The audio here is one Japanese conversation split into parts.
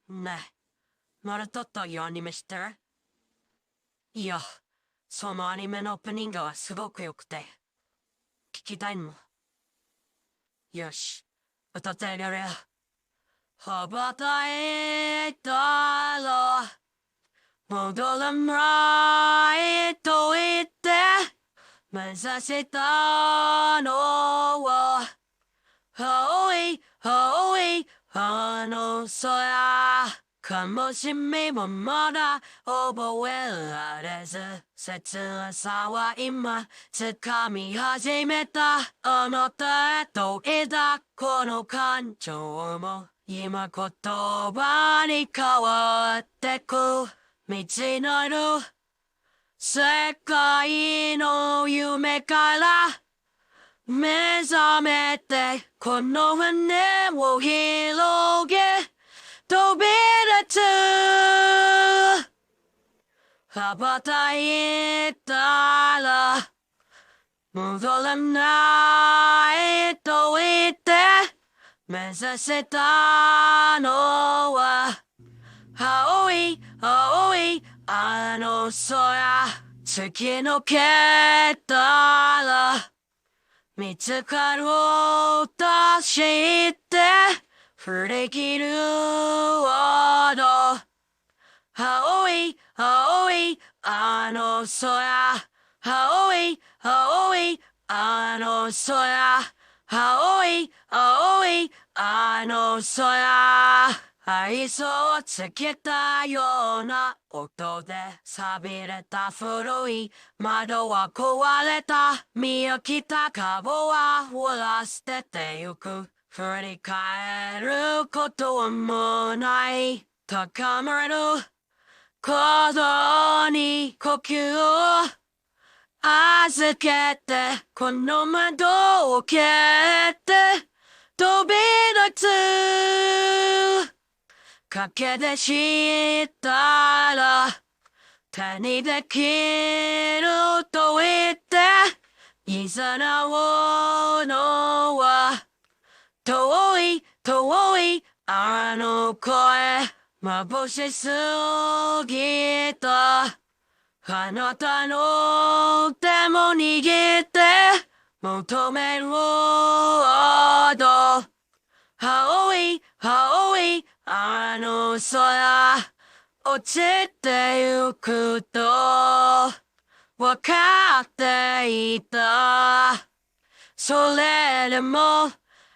ねえ、ナルトというアニメ知ってる？いや、そのアニメのオープニングはすごく良くて、聞きたいもん。よし、歌ってやるよ。羽ばたいたら、戻らないと言って、目指したのは、青い、青い、あの空。かもしみもまだ覚えられず、切なさは今、掴み始めた。あなたへと言ったこの感情も、今言葉に変わってく。道のある世界の夢から目覚めてこの羽を広げ飛び立つ。羽ばたいたら戻らないと言って目指せたのは青い青いあの空。突き抜けたら見つかると知って振り切るほど青い青いあの空。青い青いあの空。青い青いあの空。愛想をつけたような音で錆びれた古い窓は壊れた。見飽きた顔は折ら捨ててゆく。振り返ることはもうない。高まる鼓動に呼吸を預けてこの窓を蹴って飛び立つ。賭けでしたら手にできると言って誘うのは遠い遠いあの声。眩しすぎたあなたの手も握って求めるほど青い青いあの空。落ちてゆくとわかっていた。それでも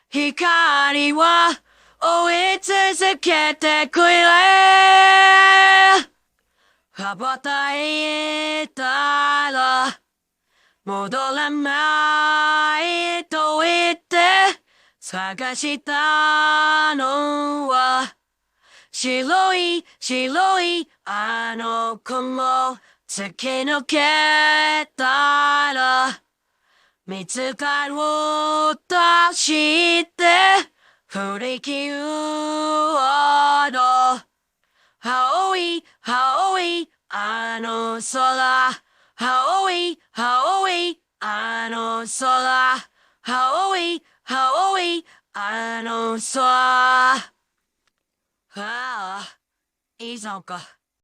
光は追い続けてくれ。羽ばたいたら戻らないと言って探したのは白い白いあの雲。突き抜けたら見つかると知って振り切るほど青い青いあの空。青い青いあの空。青い青いあの空。ああ、いいじゃんか。